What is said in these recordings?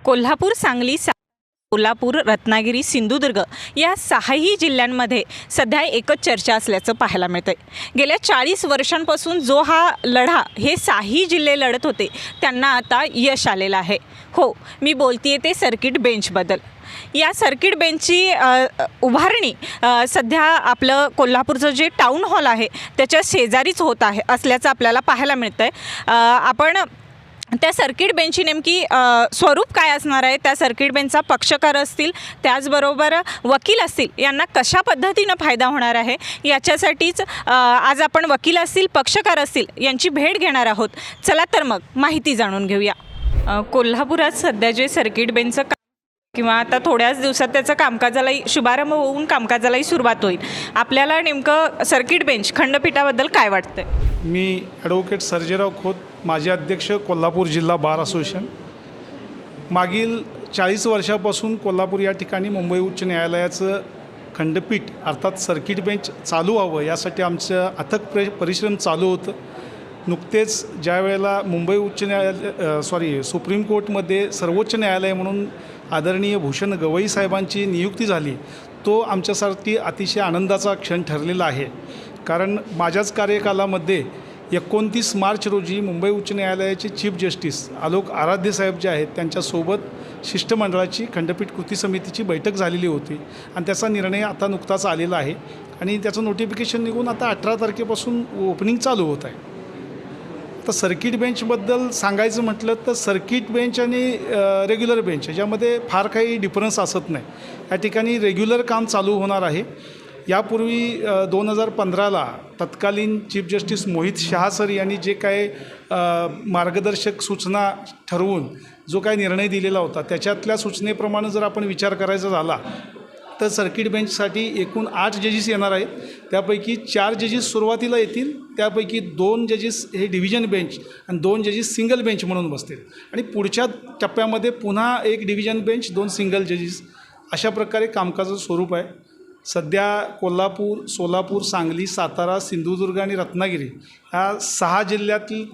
कोल्हापूर, सांगली, कोल्हापूर, रत्नागिरी, सिंधुदुर्ग या 6ही जिल्ह्यांमध्ये सध्या एकच चर्चा असल्याचं पाहायला मिळतं आहे। गेल्या 40 वर्षांपासून जो हा लढा हे 6ही जिल्हे लढत होते त्यांना आता यश आलेलं आहे। हो, मी बोलतीये ते सर्किट बेंचबद्दल। या सर्किट बेंचची उभारणी सध्या आपलं कोल्हापूरचं जे टाउन हॉल आहे त्याच्या शेजारीच होत आहे असल्याचं आपल्याला पाहायला मिळतं आहे। आपण त्या सर्किट बेंचची नेमकी स्वरूप काय असणार आहे, त्या सर्किट बेंचचा पक्षकार असतील, त्याचबरोबर वकील असतील, यांना कशा पद्धतीनं फायदा होणार आहे याच्यासाठीच आज आपण वकील असतील, पक्षकार असतील यांची भेट घेणार आहोत। चला तर मग माहिती जाणून घेऊया। कोल्हापुरात सध्या जे सर्किट बेंचचं किंवा आता थोड्याच दिवसात त्याचं कामकाजालाही शुभारंभ होऊन कामकाजालाही सुरुवात होईल, आपल्याला नेमकं सर्किट बेंच खंडपीठाबद्दल काय वाटतं? मी ॲडव्होकेट सर्जेराव खोत, माजी अध्यक्ष कोल्हापूर जिल्हा बार असोसिएशन। मागील 40 वर्षापासून कोल्हापूर या ठिकाणी मुंबई उच्च न्यायालयाचं खंडपीठ अर्थात सर्किट बेंच चालू व्हावं यासाठी आमचं अथक परिश्रम चालू होतं। नुकतेच ज्या वेळेला मुंबई उच्च न्यायालय सुप्रीम कोर्टमध्ये सर्वोच्च न्यायालय म्हणून आदरणीय भूषण गवई साहेबांची नियुक्ती झाली, तो आमच्यासाठी अतिशय आनंदाचा क्षण ठरलेला आहे। कारण माझ्याच कार्यकालामध्ये 29 मार्च रोजी मुंबई उच्च न्यायालयाचे चीफ जस्टिस आलोक आराध्य साहेब जे आहेत त्यांच्यासोबत शिष्टमंडळाची खंडपीठ कृती समितीची बैठक झालेली होती आणि त्याचा निर्णय आता नुकताच आलेला आहे आणि त्याचं नोटिफिकेशन निघून आता 18 तारखेपासून ओपनिंग चालू होत आहे। तर सर्किट बेंचबद्दल सांगायचं म्हटलं तर सर्किट बेंच आणि रेग्युलर बेंच याच्यामध्ये फार काही डिफरन्स असत नाही। या ठिकाणी रेग्युलर काम चालू होणार आहे। यापूर्वी 2015ला तत्कालीन chief justice Mohit Shah sir यांनी जे काय मार्गदर्शक सूचना ठरवून जो काय निर्णय दिलेला होता त्याच्यातल्या सूचनेप्रमाणे जर आपण विचार करायचा झाला तर सर्किट बेंचसाठी एकूण 8 जजेस येणार आहेत। त्यापैकी 4 जजेस सुरुवातीला येतील, त्यापैकी 2 जजेस हे डिव्हिजन बेंच आणि 2 जजेस सिंगल बेंच म्हणून बसतील आणि पुढच्या टप्प्यामध्ये पुन्हा एक डिव्हिजन बेंच 2 सिंगल जजेस अशा प्रकारे कामकाजाचं स्वरूप आहे। सध्या कोल्हापूर, सोलापूर, सांगली, सातारा, सिंधुदुर्ग आणि रत्नागिरी ह्या 6 जिल्ह्यातील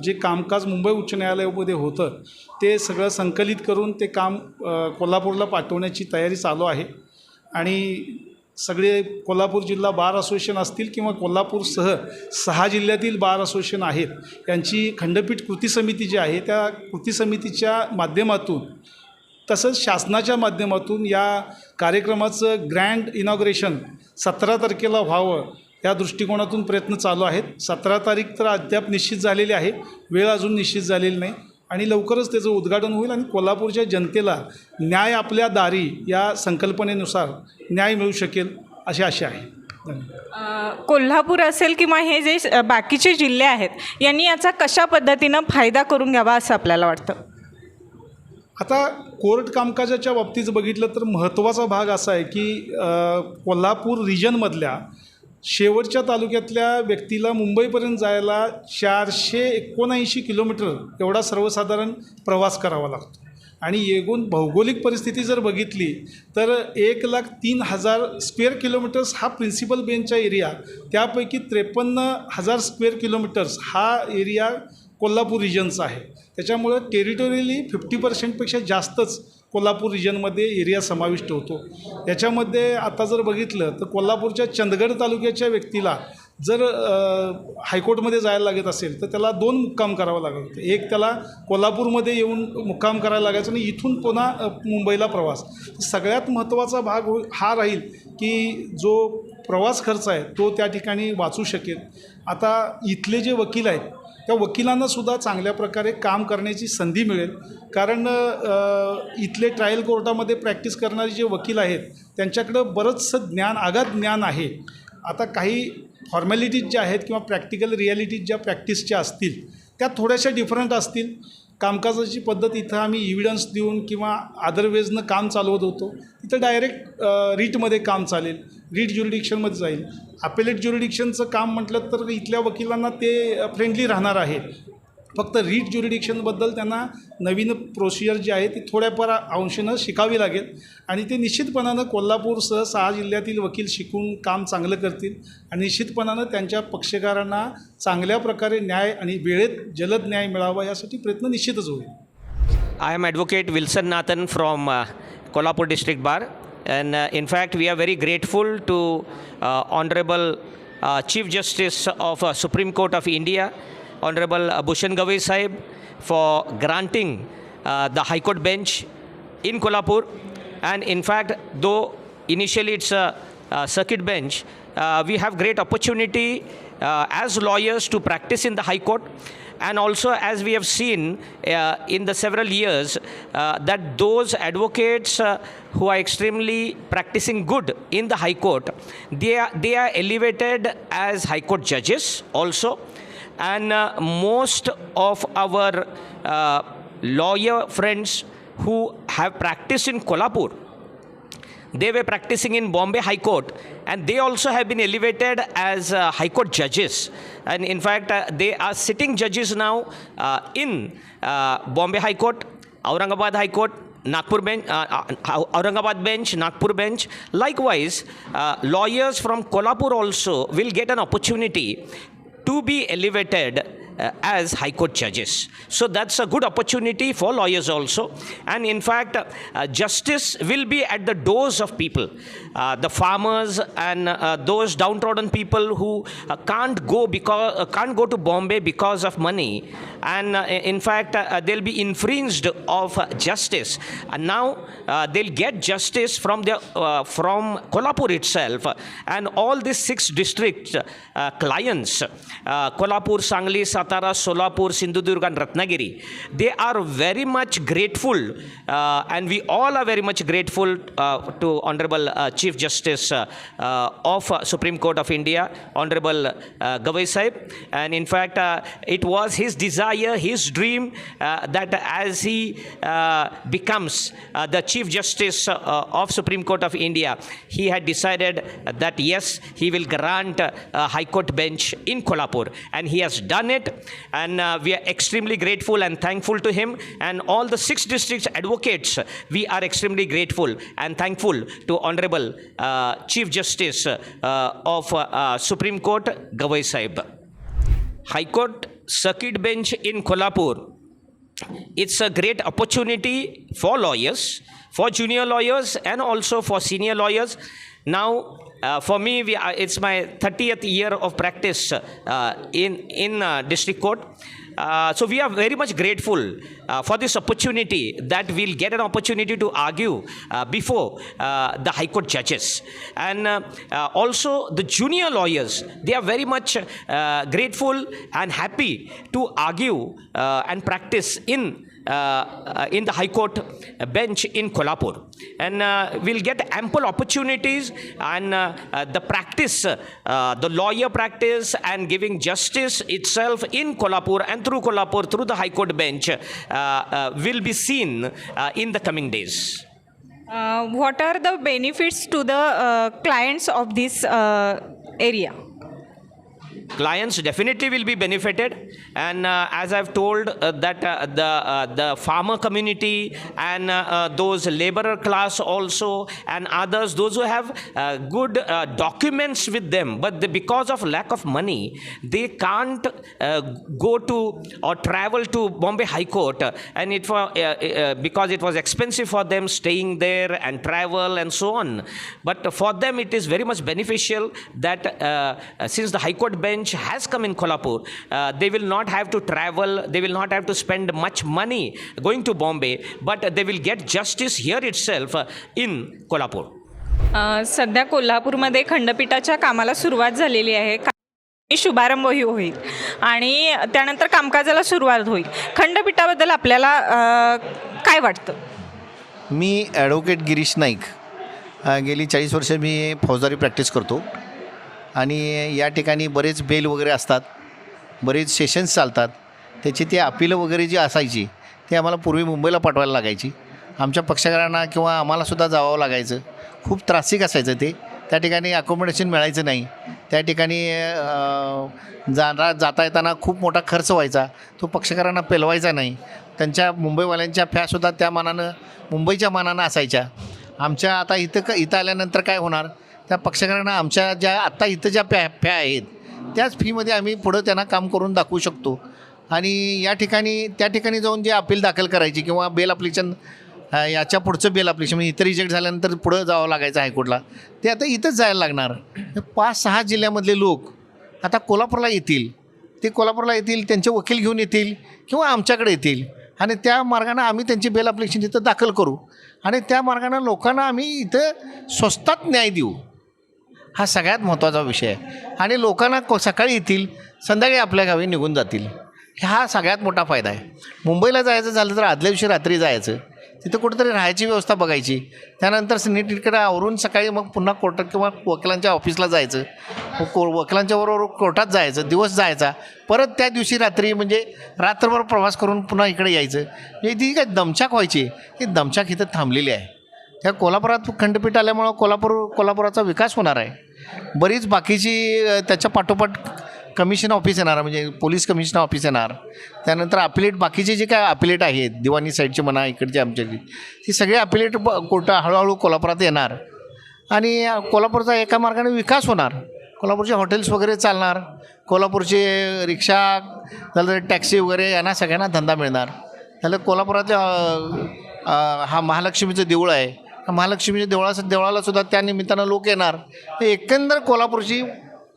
जे कामकाज मुंबई उच्च न्यायालयामध्ये होतं ते सगळं संकलित करून ते काम कोल्हापूरला पाठवण्याची तयारी चालू आहे आणि सगळे कोल्हापूर जिल्हा बार असोसिएशन असतील किंवा कोल्हापूरसह 6 जिल्ह्यातील बार असोसिएशन आहेत यांची खंडपीठ कृती समिती जी आहे त्या कृती समितीच्या माध्यमातून तसंच शासनाच्या माध्यमातून या कार्यक्रमाचं ग्रँड इनॉग्रेशन 17 तारखेला व्हावं या दृष्टिकोनातून प्रयत्न चालू आहेत। 17 तारीख तर अद्याप निश्चित झालेली आहे, वेळ अजून निश्चित झालेली नाही आणि लवकरच त्याचं उद्घाटन होईल आणि कोल्हापूरच्या जनतेला न्याय आपल्या दारी या संकल्पनेनुसार न्याय मिळू शकेल अशी आशा आहे। धन्यवाद। कोल्हापूर असेल किंवा हे जे बाकीचे जिल्हे आहेत यांनी याचा कशा पद्धतीनं फायदा करून घ्यावा असं आपल्याला वाटतं? आता कोर्ट कामकाजाच्या बाबतीत बघितलं तर महत्त्वाचा भाग असा आहे की कोल्हापूर रिजनमधल्या शेवटच्या तालुक्यातल्या व्यक्तीला मुंबईपर्यंत जायला 479 किलोमीटर एवढा सर्वसाधारण प्रवास करावा लागतो आणि एकूण भौगोलिक परिस्थिती जर बघितली तर 1,03,000 स्क्वेअर किलोमीटर्स हा प्रिन्सिपल बेंचचा एरिया, त्यापैकी 53,000 स्क्वेअर किलोमीटर्स हा एरिया कोल्हापूर रिजनचा आहे। त्याच्यामुळं टेरिटोरियली 50%पेक्षा जास्तच कोल्हापूर रिजनमध्ये एरिया समाविष्ट होतो। याच्यामध्ये आता जर बघितलं तर कोल्हापूरच्या चंदगड तालुक्याच्या व्यक्तीला जर हायकोर्टमध्ये जायला लागत असेल तर त्याला 2 मुक्काम करावं लागत होतं। एक त्याला कोल्हापूरमध्ये येऊन मुक्काम करायला लागायचं आणि इथून पुन्हा मुंबईला प्रवास। सगळ्यात महत्त्वाचा भाग हा राहील की जो प्रवास खर्च आहे तो त्या ठिकाणी वाचू शकेल। आता इथले जे वकील आहेत त्या वकिलांनासुद्धा चांगल्या प्रकारे काम करण्याची संधी मिळेल, कारण इथले ट्रायल कोर्टामध्ये प्रॅक्टिस करणारे जे वकील आहेत त्यांच्याकडं बरंचसं ज्ञान, आगाध ज्ञान आहे। आता काही फॉर्मॅलिटीज ज्या आहेत किंवा प्रॅक्टिकल रिॲलिटीज ज्या प्रॅक्टिसच्या असतील त्या थोड्याशा डिफरंट असतील। कामकाजाची पद्धत इथं आम्ही इव्हिडन्स देऊन किंवा अदरवेजनं काम चालवत होतो, तिथं डायरेक्ट रीटमध्ये काम चालेल, रीट ज्युरिडिक्शनमध्ये जाईल। अपेलेट ज्युरिडिक्शनचं काम म्हटलं तर इथल्या वकिलांना ते फ्रेंडली राहणार आहे। फक्त रीट ज्युरिडिक्शनबद्दल त्यांना नवीन प्रोसिजर जी आहे ती थोड्याफार अंशानं शिकावी लागेल आणि ते निश्चितपणानं कोल्हापूरसह 6 जिल्ह्यातील वकील शिकून काम चांगलं करतील आणि निश्चितपणानं त्यांच्या पक्षकारांना चांगल्या प्रकारे न्याय आणि वेळेत जलद न्याय मिळावा यासाठी प्रयत्न निश्चितच होईल। I am Advocate Wilson Nathan from Kolhapur District Bar, and in fact, we are very grateful to Honorable Chief Justice of Supreme Court of India, Honorable Bhushan Gavai Sahib, for granting the High Court bench in Kolhapur. And in fact, though initially it's a circuit bench, we have great opportunity as lawyers to practice in the High Court. And also, as we have seen in the several years, that those advocates who are extremely practicing good in the High Court, they are elevated as High Court judges also. And most of our lawyer friends who have practiced in Kolhapur, they were practicing in Bombay High Court, and they also have been elevated as High Court judges. And in fact, they are sitting judges now in Bombay High Court, Aurangabad High Court, Nagpur bench, Aurangabad bench, Nagpur bench. Likewise, lawyers from Kolhapur also will get an opportunity to be elevated as High Court judges. So that's a good opportunity for lawyers also. And in fact, justice will be at the doors of people, the farmers and those downtrodden people who can't go to Bombay because of money. And in fact, they'll be infringed of justice. And now they'll get justice from Kolhapur itself. And all these 6 district clients, Kolhapur, Sangli, Satara, Solapur, Sindhudurg and Ratnagiri, they are very much grateful, and we all are very much grateful to Honorable Chief Justice of Supreme Court of India, Honorable Gavai Sahib. And in fact, it was his desire, his dream, that as he becomes the Chief Justice of Supreme Court of India, he had decided that yes, he will grant a High Court bench in Kolhapur, and he has done it. And we are extremely grateful and thankful to him, and all the 6 districts advocates, we are extremely grateful and thankful to Honorable Chief Justice of Supreme Court, Gavai Sahib. High Court Circuit Bench in Kolhapur, it's a great opportunity for lawyers, for junior lawyers and also for senior lawyers. Now, for me, it's my 30th year of practice in district court. So we are very much grateful for this opportunity that we'll get an opportunity to argue before the High Court judges. And also the junior lawyers, they are very much grateful and happy to argue and practice in the High Court bench in Kolhapur. And we'll get ample opportunities, and the practice, the lawyer practice and giving justice itself in Kolhapur and through Kolhapur, through the High Court bench, will be seen in the coming days. What are the benefits to the clients of this area? Clients definitely will be benefited, and as I've told that the farmer community and those laborer class also and others, those who have good documents with them, but because of lack of money, they can't go to or travel to Bombay High Court, and because it was expensive for them staying there and travel and so on. But for them, it is very much beneficial that since the High Court bench has come in Kolhapur, they will not have to travel, they will not have to spend much money going to Bombay, but they will get justice here itself in Kolhapur. सध्या कोल्हापूरमध्ये खंडपीठाच्या कामाला सुरुवात झालेली आहे. शुभारंभही होईल आणि त्यानंतर कामकाजाला सुरुवात होईल. खंडपीठाबद्दल आपल्याला काय वाटतं? मी ॲडव्होकेट गिरीश नाईक, गेली 40 वर्ष मी फौजदारी प्रॅक्टिस करतो आणि या ठिकाणी बरेच बेल वगैरे असतात, बरेच सेशन्स चालतात. त्याची ती अपीलं वगैरे जी असायची ते आम्हाला पूर्वी मुंबईला पाठवायला लागायची. आमच्या पक्षकारांना किंवा आम्हालासुद्धा जावं लागायचं. खूप त्रासिक असायचं ते. त्या ठिकाणी अकोमोडेशन मिळायचं नाही. त्या ठिकाणी जाता येताना खूप मोठा खर्च व्हायचा, तो पक्षकारांना पेलवायचा नाही. त्यांच्या मुंबईवाल्यांच्या फॅसुद्धा त्या मानानं मुंबईच्या मानानं असायच्या. आमच्या आता इथं आल्यानंतर काय होणार, त्या पक्षकारांना आमच्या ज्या आत्ता इथं ज्या फॅ आहेत त्याच फीमध्ये आम्ही पुढं त्यांना काम करून दाखवू शकतो. आणि या ठिकाणी त्या ठिकाणी जाऊन जे अपील दाखल करायची किंवा बेल ॲप्लिकेशन याच्या पुढचं बेल ॲप्लिकेशन म्हणजे इथं रिजेक्ट झाल्यानंतर पुढं जावं लागायचं हायकोर्टला, ते आता इथंच जायला लागणार. 5-6 जिल्ह्यामधले लोक आता कोल्हापूरला येतील, ते कोल्हापूरला येतील, त्यांचे वकील घेऊन येतील किंवा आमच्याकडे येतील आणि त्या मार्गानं आम्ही त्यांची बेल ॲप्लिकेशन तिथं दाखल करू आणि त्या मार्गानं लोकांना आम्ही इथं स्वस्तात न्याय देऊ. हा सगळ्यात महत्त्वाचा विषय आहे आणि लोकांना सकाळी येतील, संध्याकाळी आपल्या गावी निघून जातील. हा सगळ्यात मोठा फायदा आहे. मुंबईला जायचं झालं तर आदल्या दिवशी रात्री जायचं, तिथं कुठेतरी राहायची व्यवस्था बघायची, त्यानंतर नीटनेटकडे आवरून सकाळी मग पुन्हा कोर्टात किंवा वकिलांच्या ऑफिसला जायचं, वकिलांच्या बरोबर कोर्टात जायचं, दिवस जायचा, परत त्या दिवशी रात्री म्हणजे रात्रभर प्रवास करून पुन्हा इकडे यायचं. म्हणजे ती काय दमछाक व्हायची, ही दमछाक इथं थांबलेली आहे. त्या कोल्हापुरात खंडपीठ आल्यामुळं कोल्हापुराचा विकास होणार आहे. बरीच बाकीची त्याच्या पाठोपाठ कमिशन ऑफिस येणार, म्हणजे पोलीस कमिशनर ऑफिस येणार, त्यानंतर अपिलेट बाकीचे जे काय अपिलेट आहेत दिवाणी साईडचे म्हणा इकडचे आमच्याकडे, ती सगळे अपिलेट कोर्ट हळूहळू कोल्हापुरात येणार आणि कोल्हापूरचा एका मार्गाने विकास होणार. कोल्हापूरचे हॉटेल्स वगैरे चालणार, कोल्हापूरचे रिक्षा झालं टॅक्सी वगैरे यांना सगळ्यांना धंदा मिळणार. त्याला कोल्हापुरातल्या हा महालक्ष्मीचं देऊळ आहे, महालक्ष्मीच्या देवळाला सुद्धा त्या निमित्तानं लोक येणार. एकंदर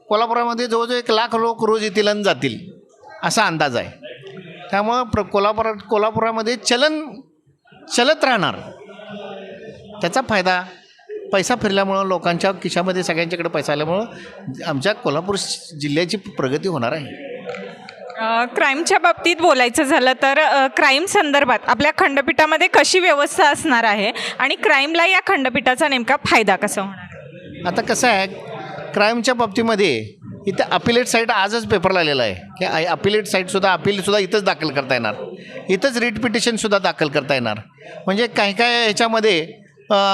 कोल्हापुरामध्ये जवळजवळ 1,00,000 लोक रोज येतील आणि जातील असा अंदाज आहे. त्यामुळं कोल्हापुरामध्ये चलत राहणार. त्याचा फायदा पैसा फिरल्यामुळं लोकांच्या खिशामध्ये सगळ्यांच्याकडे पैसा आल्यामुळं आमच्या कोल्हापूर जिल्ह्याची प्रगती होणार आहे. क्राईमच्या बाबतीत बोलायचं झालं तर क्राईम संदर्भात आपल्या खंडपीठामध्ये कशी व्यवस्था असणार आहे आणि क्राईमला या खंडपीठाचा नेमका फायदा कसा होणार? आता कसं आहे, क्राईमच्या बाबतीमध्ये इथं अपिलेट साईट आजच पेपरला आलेला आहे की अपिलेट साईटसुद्धा अपीलसुद्धा इथंच दाखल करता येणार, इथंच रिट पिटिशनसुद्धा दाखल करता येणार. म्हणजे काही ह्याच्यामध्ये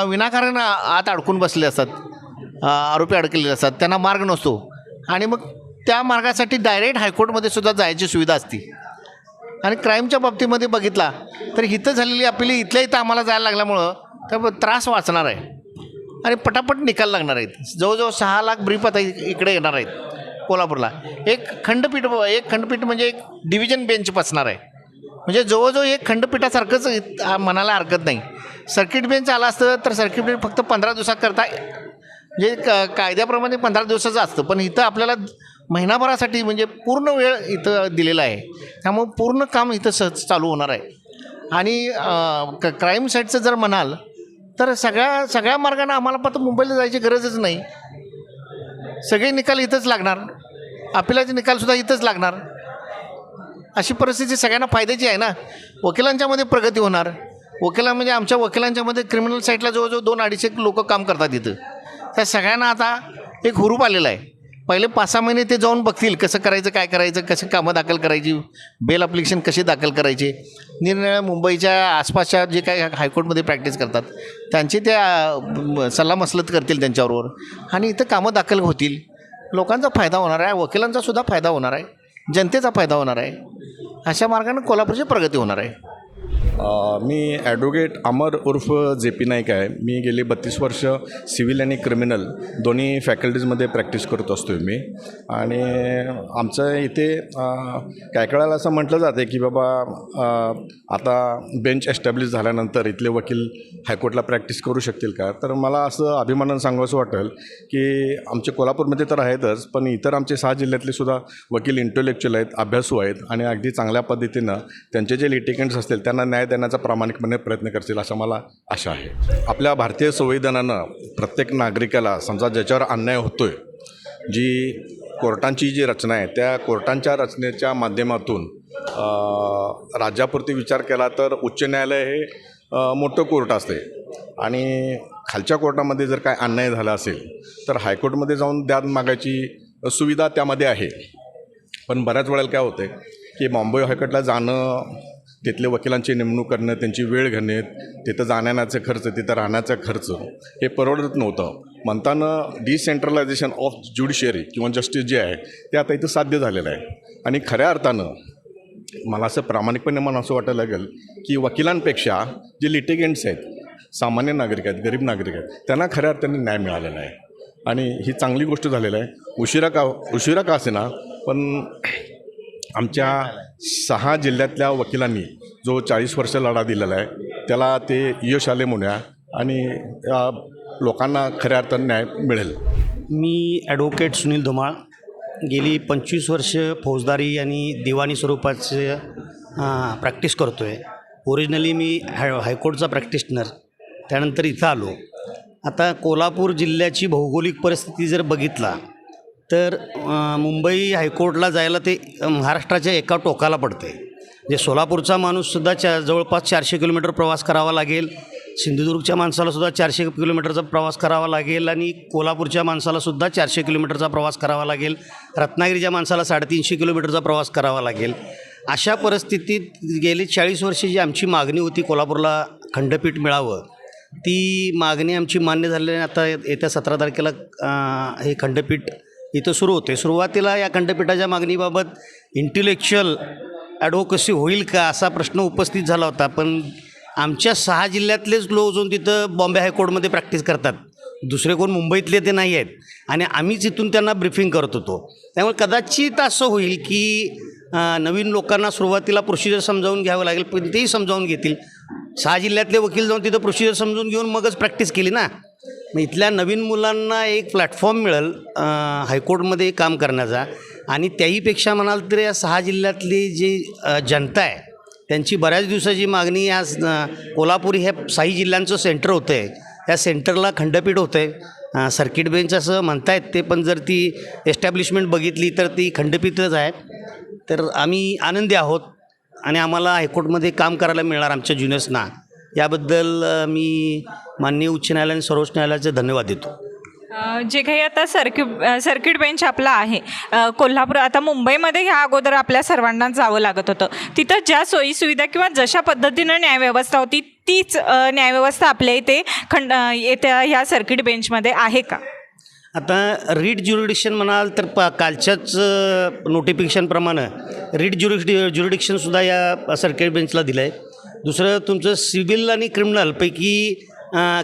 विनाकारण आत अडकून बसले असतात, आरोपी अडकलेले असतात, त्यांना मार्ग नसतो आणि मग त्या मार्गासाठी डायरेक्ट हायकोर्टमध्ये सुद्धा जायची सुविधा असते. आणि क्राईमच्या बाबतीमध्ये बघितला तर इथं झालेली अपील इथल्या इथं आम्हाला जायला लागल्यामुळं त्या त्रास वाचणार आहे आणि पटापट निकाल लागणार आहेत. जवळजवळ 6 लाख ब्रीफ आता इकडे येणार आहेत कोल्हापूरला. एक खंडपीठ म्हणजे एक डिव्हिजन बेंच बसणार आहे. म्हणजे जवळजवळ एक खंडपीठासारखंच म्हणायला हरकत नाही. सर्किट बेंच आला असतं तर सर्किट बेंच फक्त 15 दिवसात करता, म्हणजे कायद्याप्रमाणे 15 दिवसाचं असतं, पण इथं आपल्याला महिनाभरासाठी म्हणजे पूर्ण वेळ इथं दिलेला आहे. त्यामुळं पूर्ण काम इथं सहज चालू होणार आहे. आणि क्राईम साईटचं जर म्हणाल तर सगळ्या मार्गाने आम्हाला फक्त मुंबईला जायची गरजच नाही. सगळे निकाल इथंच लागणार, अपिलाचे निकालसुद्धा इथंच लागणार. अशी परिस्थिती सगळ्यांना फायद्याची आहे ना. वकिलांच्यामध्ये प्रगती होणार. म्हणजे आमच्या वकिलांच्यामध्ये क्रिमिनल साईटला जवळजवळ 200-250 लोक काम करतात इथं. त्या सगळ्यांना आता एक हुरूप आलेला आहे. पहिले 5-6 महिने ते जाऊन बघतील कसं करायचं, काय करायचं, कसं कामं दाखल करायची, बेल ॲप्लिकेशन कशी दाखल करायचे. निरनिराळ्या मुंबईच्या आसपासच्या जे काही हायकोर्टमध्ये प्रॅक्टिस करतात त्यांची त्या सल्लामसलत करतील त्यांच्याबरोबर आणि इथं कामं दाखल होतील. लोकांचा फायदा होणार आहे, वकिलांचासुद्धा फायदा होणार आहे, जनतेचा फायदा होणार आहे. अशा मार्गाने कोल्हापूरची प्रगती होणार आहे. मी ॲडव्होकेट अमर उर्फ JP नाईक आहे. मी गेली 32 वर्ष सिव्हिल आणि क्रिमिनल दोन्ही फॅकल्टीजमध्ये प्रॅक्टिस करत असतो मी. आणि आमचं इथे काय कळायला असं म्हटलं जाते की बाबा आता बेंच एस्टॅब्लिश झाल्यानंतर इथले वकील हायकोर्टला प्रॅक्टिस करू शकतील का. तर मला असं अभिमानानं सांगावंसं वाटेल की आमचे कोल्हापूरमध्ये तर आहेतच, पण इतर आमचे 6 जिल्ह्यातले सुद्धा वकील इंटेलेक्च्युअल आहेत, अभ्यासू आहेत आणि अगदी चांगल्या पद्धतीनं त्यांचे जे लिटिगंट्स असतील त्यांना न्याय देण्याचा प्रामाणिकपणे प्रयत्न करतील असं मला आशा आहे. आपल्या भारतीय संविधानानं प्रत्येक नागरिकाला समजा ज्याच्यावर अन्याय होतो आहे, जी कोर्टांची जी रचना आहे त्या कोर्टांच्या रचनेच्या माध्यमातून राज्यापुरती विचार केला तर उच्च न्यायालय हे मोठं कोर्ट असते आणि खालच्या कोर्टामध्ये जर काय अन्याय झाला असेल तर हायकोर्टमध्ये जाऊन दाद मागायची सुविधा त्यामध्ये आहे. पण बऱ्याच वेळेला काय होतं की मुंबई हायकोर्टला जाणं, तिथले वकिलांची नेमणूक करणं, त्यांची वेळ घेणे, तिथं जाण्याचा खर्च, तिथं राहण्याचा खर्च हे परवडत नव्हतं. म्हणताना डिसेंट्रलायझेशन ऑफ ज्युडिशियरी किंवा जस्टिस जे आहे ते आता इथं साध्य झालेलं आहे. आणि खऱ्या अर्थानं मला असं प्रामाणिकपणे मला असं वाटायला लागेल की वकिलांपेक्षा जे लिटिगंट्स आहेत, सामान्य नागरिक आहेत, गरीब नागरिक आहेत, त्यांना खऱ्या अर्थाने न्याय मिळालेला आहे. आणि ही चांगली गोष्ट झालेली आहे. उशिरा का असेना, पण आमच्या 6 जिल्ह्यातल्या वकिलांनी जो 40 वर्ष लढा दिलेला आहे त्याला ते यश आले म्हणूया आणि लोकांना खऱ्या अर्थानं न्याय मिळेल. मी ॲडव्होकेट सुनील धुमाळ गेली 25 वर्ष फौजदारी आणि दिवाणी स्वरूपाचे प्रॅक्टिस करतो आहे. ओरिजिनली मी हायकोर्टचा प्रॅक्टिशनर, त्यानंतर इथं आलो. आता कोल्हापूर जिल्ह्याची भौगोलिक परिस्थिती जर बघितला तर मुंबई हायकोर्टला जायला ते महाराष्ट्राच्या एका टोकाला पडते. जे सोलापूरचा माणूससुद्धा जवळपास 400 किलोमीटर प्रवास करावा लागेल, सिंधुदुर्गच्या माणसालासुद्धा 400 किलोमीटरचा प्रवास करावा लागेल आणि कोल्हापूरच्या माणसालासुद्धा 400 किलोमीटरचा प्रवास करावा लागेल, रत्नागिरीच्या माणसाला 350 किलोमीटरचा प्रवास करावा लागेल. अशा परिस्थितीत गेली 40 वर्षे जी आमची मागणी होती कोल्हापूरला खंडपीठ मिळावं, ती मागणी आमची मान्य झाल्याने आता येत्या 17 तारखेला हे खंडपीठ इथं सुरू होते. सुरुवातीला या खंडपीठाच्या मागणीबाबत इंटेलेक्च्युअल ॲडव्होकसी होईल का असा प्रश्न उपस्थित झाला होता, पण आमच्या 6 जिल्ह्यातलेच लोक जाऊन तिथं बॉम्बे हायकोर्टमध्ये प्रॅक्टिस करतात, दुसरे कोण मुंबईतले ते नाही आहेत आणि आम्हीच इथून त्यांना ब्रिफिंग करत होतो. त्यामुळे कदाचित असं होईल की नवीन लोकांना सुरुवातीला प्रोसिजर समजावून घ्यावं लागेल, पण तेही समजावून घेतील. 6 जिल्ह्यातले वकील जाऊन तिथं प्रोसिजर समजून घेऊन मगच प्रॅक्टिस केली ना. मग इथल्या नवीन मुलांना एक प्लॅटफॉर्म मिळेल हायकोर्टमध्ये काम करण्याचा. आणि त्याहीपेक्षा म्हणाल तर या 6 जिल्ह्यातली जी जनता आहे त्यांची बऱ्याच दिवसाची मागणी या कोल्हापूर ह्या 6 जिल्ह्यांचं सेंटर होतं आहे. या सेंटरला खंडपीठ होतं आहे, सर्किट बेंच असं म्हणतायत ते, पण जर ती एस्टॅब्लिशमेंट बघितली तर ती खंडपीठच आहे. तर आम्ही आनंदी आहोत आणि आम्हाला हायकोर्टमध्ये काम करायला मिळणार आमच्या ज्युनियर्सना. याबद्दल मी माननीय उच्च न्यायालय आणि सर्वोच्च न्यायालयाचे धन्यवाद देतो. जे काही आता सर्किट बेंच आपला आहे कोल्हापूर, आता मुंबईमध्ये ह्या अगोदर आपल्या सर्वांना जावं लागत होतं, तिथं ज्या सोयीसुविधा किंवा जशा पद्धतीनं न्यायव्यवस्था होती तीच न्यायव्यवस्था आपल्या इथे येत्या ह्या सर्किट बेंचमध्ये आहे का? आता रीट ज्युरिडिक्शन म्हणाल तर कालच्याच नोटिफिकेशनप्रमाणे रीट ज्युरिडिक्शनसुद्धा या सर्किट बेंचला दिलं आहे. दुसरं तुमचं सिव्हिल आणि क्रिमिनलपैकी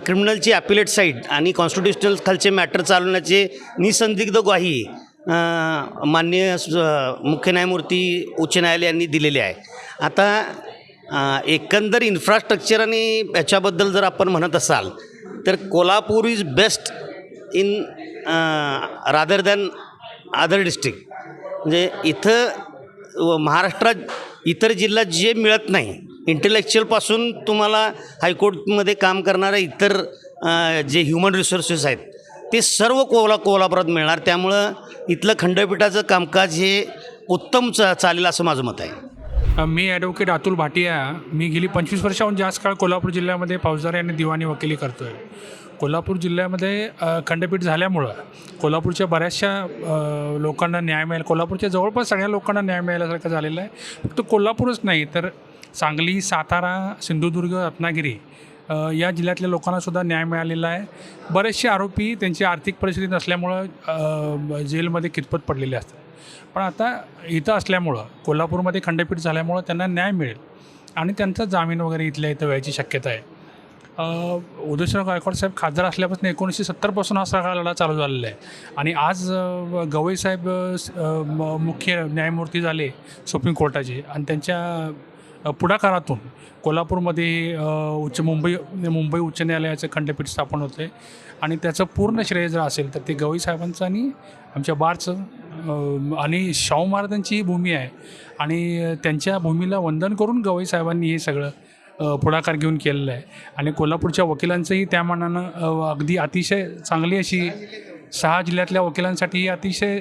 क्रिमिनलची ॲपिलेट साईट आणि कॉन्स्टिट्युशनल खालचे मॅटर चालवण्याचे निसंदिग्ध ग्वाही माननीय मुख्य न्यायमूर्ती उच्च न्यायालय यांनी दिलेले आहे. आता एकंदर इन्फ्रास्ट्रक्चर आणि याच्याबद्दल जर आपण म्हणत असाल तर Kolhapur is best in rather than other district. म्हणजे इथं महाराष्ट्रात इतर जिल्ह्यात जे मिळत नाही, इंटेलेक्च्युअलपासून तुम्हाला हायकोर्टमध्ये काम करणारे इतर जे ह्युमन रिसोर्सेस आहेत ते सर्व कोल्हापुरात मिळणार. त्यामुळं इथलं खंडपीठाचं कामकाज हे उत्तम चालेल असं माझं मत आहे. मी ॲडव्होकेट अतुल भाटिया. मी गेली 25 वर्षाहून जास्त काळ कोल्हापूर जिल्ह्यामध्ये फौजदारी आणि दिवाणी वकिली करतो आहे. कोल्हापूर जिल्ह्यामध्ये खंडपीठ झाल्यामुळं कोल्हापूरच्या बऱ्याचशा लोकांना न्याय मिळेल. कोल्हापूरच्या जवळपास सगळ्या लोकांना न्याय मिळाल्यासारखं झालेलं आहे. फक्त कोल्हापूरच नाही तर सांगली, सातारा, सिंधुदुर्ग, रत्नागिरी या जिल्ह्यातल्या लोकांनासुद्धा न्याय मिळालेला आहे. बरेचसे आरोपी त्यांची आर्थिक परिस्थिती नसल्यामुळं जेलमध्ये कितपत पडलेले असतात, पण आता इथं असल्यामुळं कोल्हापूरमध्ये खंडपीठ झाल्यामुळं त्यांना न्याय मिळेल आणि त्यांचा जामीन वगैरे इथल्या इथं व्हायची शक्यता आहे. उदयनराजे गायकवाड साहेब खासदार असल्यापासून 1970पासून हा सगळा लढा चालू झालेला आहे आणि आज गवई साहेब मुख्य न्यायमूर्ती झाले सुप्रीम कोर्टाचे आणि त्यांच्या पुढाकारातून कोल्हापूरमध्ये मुंबई उच्च न्यायालयाचं खंडपीठ स्थापन होतं आहे आणि त्याचं पूर्ण श्रेय जर असेल तर ते गवई साहेबांचं आणि आमच्या बारचं आणि शाहू महाराजांची ही भूमी आहे आणि त्यांच्या भूमीला वंदन करून गवई साहेबांनी हे सगळं पुढाकार घेऊन केलेलं आहे. आणि कोल्हापूरच्या वकिलांचंही त्या मानानं अगदी अतिशय चांगली अशी 6 जिल्ह्यातल्या वकिलांसाठी ही अतिशय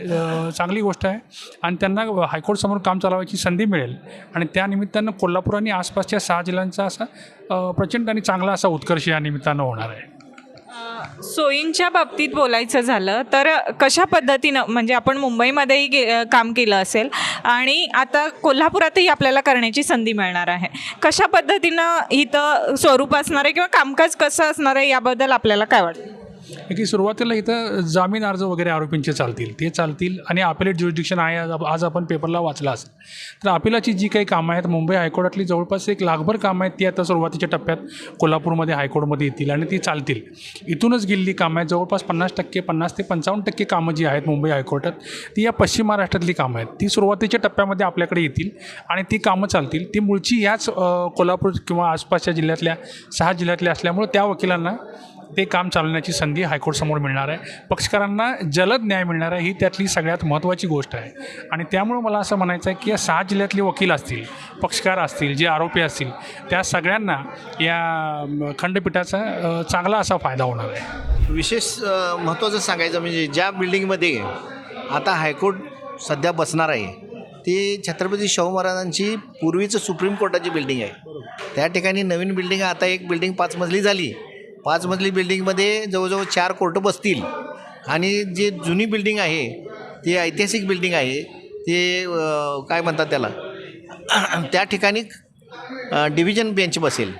चांगली गोष्ट आहे आणि त्यांना हायकोर्टसमोर काम चालवायची संधी मिळेल आणि त्या निमित्तानं कोल्हापूर आणि आसपासच्या 6 जिल्ह्यांचा असा प्रचंड आणि चांगला असा उत्कर्ष या निमित्तानं होणार आहे. सोयींच्या बाबतीत बोलायचं झालं तर कशा पद्धतीनं, म्हणजे आपण मुंबईमध्येही काम केलं असेल आणि आता कोल्हापुरातही आपल्याला करण्याची संधी मिळणार आहे, कशा पद्धतीनं इथं स्वरूप असणार आहे किंवा कामकाज कसं असणार आहे याबद्दल आपल्याला काय वाटतं? आहे की सुरुवातीला इथं जामीन अर्ज वगैरे आरोपींचे चालतील आणि अपिलेट ज्युरिडिक्शन आहे. आज आपण पेपरला वाचला असेल तर अपिलाची जी काही कामं आहेत मुंबई हायकोर्टातली जवळपास 1 लाखभर कामं आहेत ती आता सुरुवातीच्या टप्प्यात कोल्हापूरमध्ये हायकोर्टमध्ये येतील आणि ती चालतील. इथूनच गेलेली कामं आहेत जवळपास 50% ते 55% कामं जी आहेत मुंबई हायकोर्टात ती या पश्चिम महाराष्ट्रातली कामं आहेत. ती सुरुवातीच्या टप्प्यामध्ये आपल्याकडे येतील आणि ती कामं चालतील. ती मूळची याच कोल्हापूर किंवा आसपासच्या जिल्ह्यातल्या 6 जिल्ह्यातल्या असल्यामुळे त्या वकिलांना ते काम चालवण्याची संधी हायकोर्टसमोर मिळणार आहे. पक्षकारांना जलद न्याय मिळणार आहे ही त्यातली सगळ्यात महत्त्वाची गोष्ट आहे. आणि त्यामुळं मला असं म्हणायचं आहे की या 6 जिल्ह्यातले वकील असतील, पक्षकार असतील, जे आरोपी असतील त्या सगळ्यांना या खंडपीठाचा चांगला असा फायदा होणार आहे. विशेष महत्त्वाचं सांगायचं म्हणजे ज्या बिल्डिंगमध्ये आता हायकोर्ट सध्या बसणार आहे ती छत्रपती शाहू महाराजांची पूर्वीचं सुप्रीम कोर्टाची बिल्डिंग आहे. त्या ठिकाणी नवीन बिल्डिंग आता एक बिल्डिंग 5 मजली झाली. 5 मजली बिल्डिंगमध्ये जवळजवळ 4 कोर्ट बसतील आणि जे जुनी बिल्डिंग आहे ती ऐतिहासिक बिल्डिंग आहे ते काय म्हणतात त्याला त्या ठिकाणी डिव्हिजन बेंच बसेल.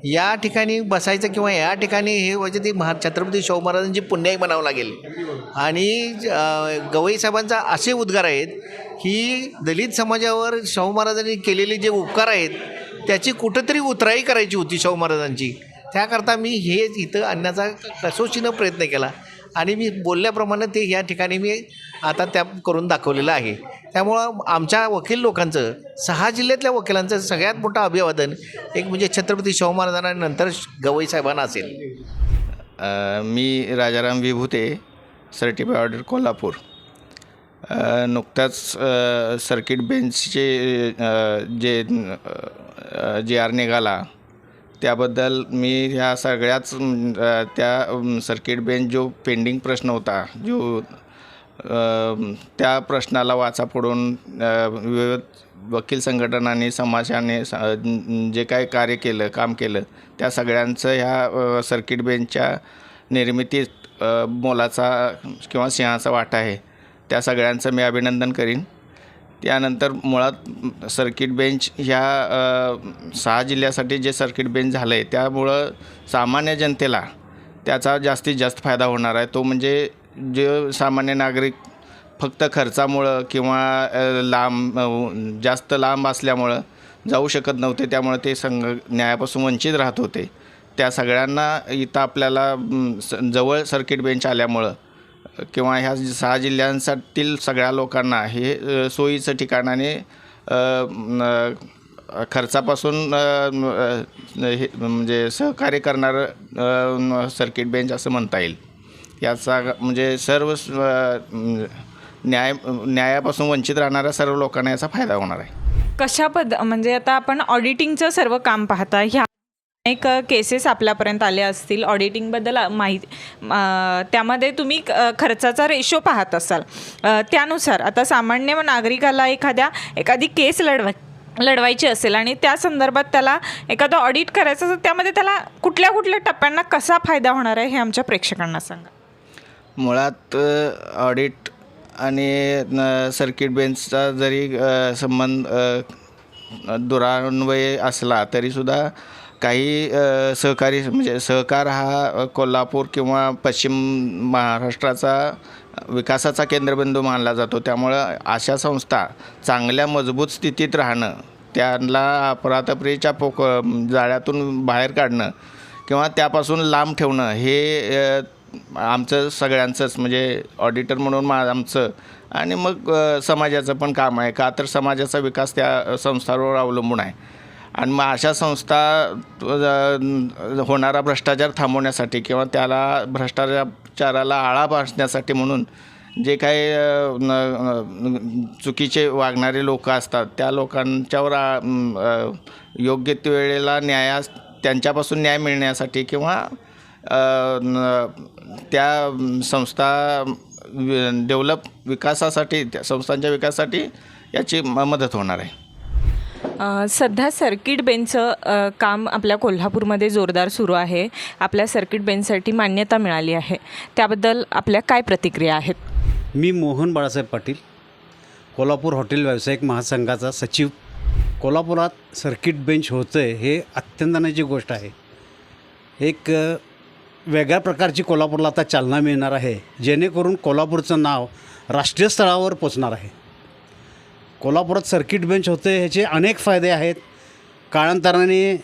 या ठिकाणी बसायचं किंवा या ठिकाणी हे म्हणजे ती छत्रपती शाहू महाराजांची पुण्याई म्हणावं लागेल. आणि गवई साहेबांचा असे उद्गार आहेत की दलित समाजावर शाहू महाराजांनी केलेले जे उपकार आहेत त्याची कुठंतरी उतराई करायची होती शाहू महाराजांची. त्याकरता मी हे इथं आणण्याचा कसोशीनं प्रयत्न केला आणि मी बोलल्याप्रमाणे ते या ठिकाणी मी आता त्या करून दाखवलेलं आहे. त्यामुळं आमच्या वकील लोकांचं 6 जिल्ह्यातल्या वकिलांचं सगळ्यात मोठं अभिवादन एक म्हणजे छत्रपती शाहू महाराजांना नंतर गवई साहेबांना असेल. मी राजाराम विभूते, सर्टिफाईड ऑर्डर कोल्हापूर. नुकताच सर्किट बेंचचे जे आर निघाला त्याबद्दल मी ह्या सगळ्याच त्या सर्किट बेंच जो पेंडिंग प्रश्न होता जो त्या प्रश्नाला वाचा फोडून विविध वकील संघटनांनी समाजाने जे काय काम केलं त्या सगळ्यांचं ह्या सर्किट बेंचच्या निर्मितीत मोलाचा किंवा सिंहाचा वाटा आहे. त्या सगळ्यांचं मी अभिनंदन करीन. त्यानंतर मुळात सर्किट बेंच ह्या 6 जिल्ह्यासाठी जे सर्किट बेंच झालं आहे त्यामुळं सामान्य जनतेला त्याचा जास्तीत जास्त फायदा होणार आहे. तो म्हणजे जे सामान्य नागरिक फक्त खर्चामुळं किंवा जास्त लांब असल्यामुळं जाऊ शकत नव्हते त्यामुळे ते न्यायापासून वंचित राहत होते त्या सगळ्यांना इथं आपल्याला जवळ सर्किट बेंच आल्यामुळं किंवा ह्या 6 जिल्ह्यांसाठील सगळ्या लोकांना हे सोयीचं ठिकाण आणि खर्चापासून हे म्हणजे सहकार्य करणारं सर्किट बेंच असं म्हणता येईल. याचा म्हणजे सर्व न्यायापासून वंचित राहणाऱ्या सर्व लोकांना याचा फायदा होणार आहे. म्हणजे आता आपण ऑडिटिंगचं सर्व काम पाहता ह्या अनेक केसेस आपल्यापर्यंत आले असतील ऑडिटिंगबद्दल त्यामध्ये तुम्ही खर्चाचा रेशो पाहत असाल. त्यानुसार आता सामान्य नागरिकाला एखादी केस लढवायची असेल आणि त्या संदर्भात त्याला एखादं ऑडिट करायचं असेल त्यामध्ये त्याला कुठल्या टप्प्यांना कसा फायदा होणार आहे हे आमच्या प्रेक्षकांना सांगा. मुळात ऑडिट आणि सर्किट बेंचचा जरी संबंध दुरान्वय असला तरीसुद्धा काही सहकारी म्हणजे सहकार हा कोल्हापूर किंवा पश्चिम महाराष्ट्राचा विकासाचा केंद्रबिंदू मानला जातो. त्यामुळं अशा संस्था चांगल्या मजबूत स्थितीत राहणं त्यांना अफरातफरीच्या जाळ्यातून बाहेर काढणं किंवा त्यापासून लांब ठेवणं हे आमचं सगळ्यांचंच म्हणजे ऑडिटर म्हणून आमचं आणि मग समाजाचं पण काम आहे. का तर समाजाचा विकास त्या संस्थांवर अवलंबून आहे. आणि मग अशा संस्था होणारा भ्रष्टाचार थांबवण्यासाठी किंवा त्याला भ्रष्टाचाराला आळा बसण्यासाठी म्हणून जे काही चुकीचे वागणारे लोक असतात त्या लोकांच्यावर योग्य वेळेला त्यांच्यापासून न्याय मिळण्यासाठी किंवा त्या संस्था विकासासाठी त्या संस्थांच्या विकासासाठी याची मदत होणार आहे. सध्या सर्किट बेंचचं काम आपल्या कोल्हापूरमध्ये जोरदार सुरू आहे. आपल्या सर्किट बेंचसाठी मान्यता मिळाली आहे त्याबद्दल आपल्या काय प्रतिक्रिया आहेत. मी मोहन बाळासाहेब पाटील, कोल्हापूर हॉटेल व्यावसायिक महासंघाचा सचिव. कोल्हापुरात सर्किट बेंच होतं आहे हे अत्यंत आनंदाची गोष्ट आहे. एक वेगळ्या प्रकारची कोल्हापूरला आता चालना मिळणार आहे, जेणेकरून कोल्हापूरचं नाव राष्ट्रीय स्तरावर पोचणार आहे. कोल्हापुरात सर्किट बेंच होते, ह्याचे अनेक फायदे आहेत. काळांतराने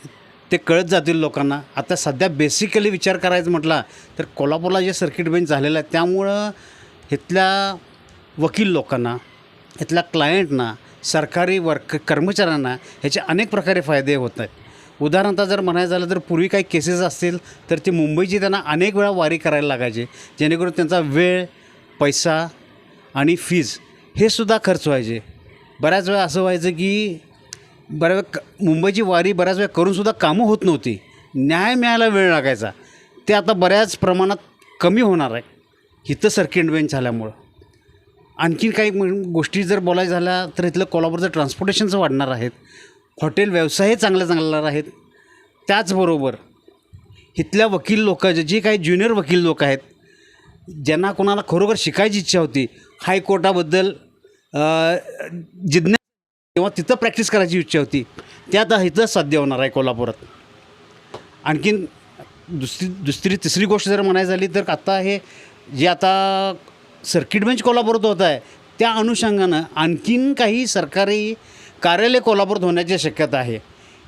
ते कळत जातील लोकांना. आता सध्या बेसिकली विचार करायचं म्हटला तर कोल्हापूरला जे सर्किट बेंच झालेलं आहे त्यामुळं इथल्या वकील लोकांना, इथल्या क्लायंटना, सरकारी कर्मचाऱ्यांना ह्याचे अनेक प्रकारे फायदे होत आहेत. उदाहरणतः जर म्हणायचं झालं तर पूर्वी काही केसेस असतील तर ती मुंबईची त्यांना अनेक वेळा वारी करायला लागायचे, जेणेकरून त्यांचा वेळ, पैसा आणि फीज हे सुद्धा खर्च व्हायचे. बऱ्याच वेळा असं व्हायचं की मुंबईची वारी बऱ्याच वेळा करूनसुद्धा कामं होत नव्हती, न्याय मिळायला वेळ लागायचा. ते आता बऱ्याच प्रमाणात कमी होणार आहे इथं सर्किट बेंच झाल्यामुळं. आणखीन काही गोष्टी जर बोलायचं झाल्या तर इथलं कोल्हापूरचं ट्रान्सपोर्टेशनचं वाढणार आहेत, हॉटेल व्यवसायही चांगला आहेत. त्याचबरोबर इथल्या वकील लोक जे काही ज्युनियर वकील लोक आहेत, ज्यांना कोणाला खरोखर शिकायची इच्छा होती, हायकोर्टाबद्दल जिज्ञासा किंवा तिथं प्रॅक्टिस करायची इच्छा होती, ते आता इथं साध्य होणार आहे कोल्हापुरात. आणखीन तिसरी गोष्ट जर म्हणायची झाली तर आता हे जे आता सर्किट बेंच कोल्हापुरात होत आहे त्या अनुषंगानं आणखीन काही सरकारी कार्यालय कोल्हापुरात होण्याची शक्यता आहे.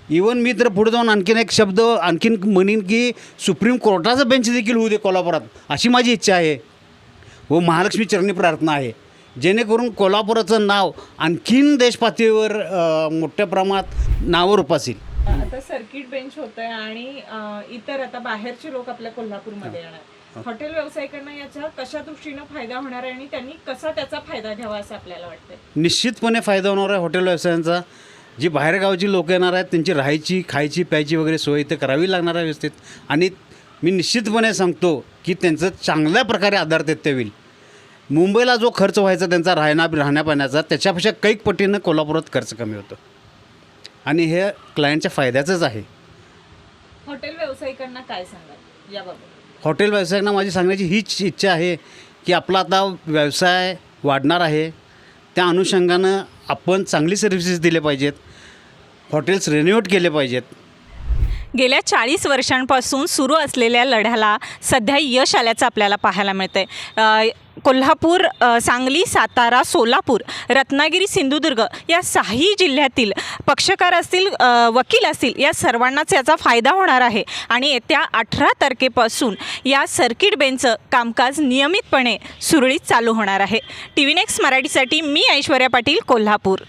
इवन मी तर पुढे जाऊन आणखीन एक शब्द म्हणेन की सुप्रीम कोर्टाचा बेंच देखील होऊ दे कोल्हापुरात, अशी माझी इच्छा आहे व महालक्ष्मी चरणी प्रार्थना आहे, जेणेकरून कोल्हापुराचं नाव आणखीन देशपातळीवर मोठ्या प्रमाणात नावं रुपासील. आता सर्किट बेंच होत आहे आणि इतर आता बाहेरचे लोक आपल्या कोल्हापूरमध्ये येणार, हॉटेल व्यावसायिकांना याचा कशा दृष्टीनं फायदा होणार आहे आणि त्यांनी कसा त्याचा फायदा घ्यावा असं आपल्याला वाटतं? निश्चितपणे फायदा होणार आहे हॉटेल व्यवसायांचा. जी बाहेरगावची लोक येणार आहेत त्यांची राहायची, खायची, प्यायची वगैरे सोय इथं करावी लागणार आहे व्यवस्थित. आणि मी निश्चितपणे सांगतो की त्यांचं चांगल्या प्रकारे आधारते होईल. मुंबईला जो खर्च व्हायचा त्यांचा राहण्यापाण्याचा त्याच्यापेक्षा कैक पटीनं कोल्हापुरात खर्च कमी होतो आणि हे क्लायंटच्या फायद्याचंच आहे. हॉटेल व्यावसायिकांना काय सांगाल याबाबत? हॉटेल व्यावसायिकांना माझी सांगण्याची हीच इच्छा आहे की आपला आता व्यवसाय वाढणार आहे, त्या अनुषंगानं आपण चांगली सर्व्हिसेस दिले पाहिजेत, हॉटेल्स रेनोव्हेट केले पाहिजेत. गेल्या 40 वर्षांपासून सुरू असलेल्या लढ्याला सध्या यश आल्याचं आपल्याला पाहायला मिळतंय. कोल्हापूर, सांगली, सातारा, सोलापूर, रत्नागिरी, सिंधुदुर्ग या 6 जिल्ह्यातील पक्षकार असतील, वकील असतील, या सर्वांनाच याचा फायदा होणार आहे आणि येत्या 18 तारखेपासून या सर्किट बेंचचं कामकाज नियमितपणे सुरळीत चालू होणार आहे. TV नेक्स्ट मराठीसाठी मी ऐश्वर्या पाटील, कोल्हापूर.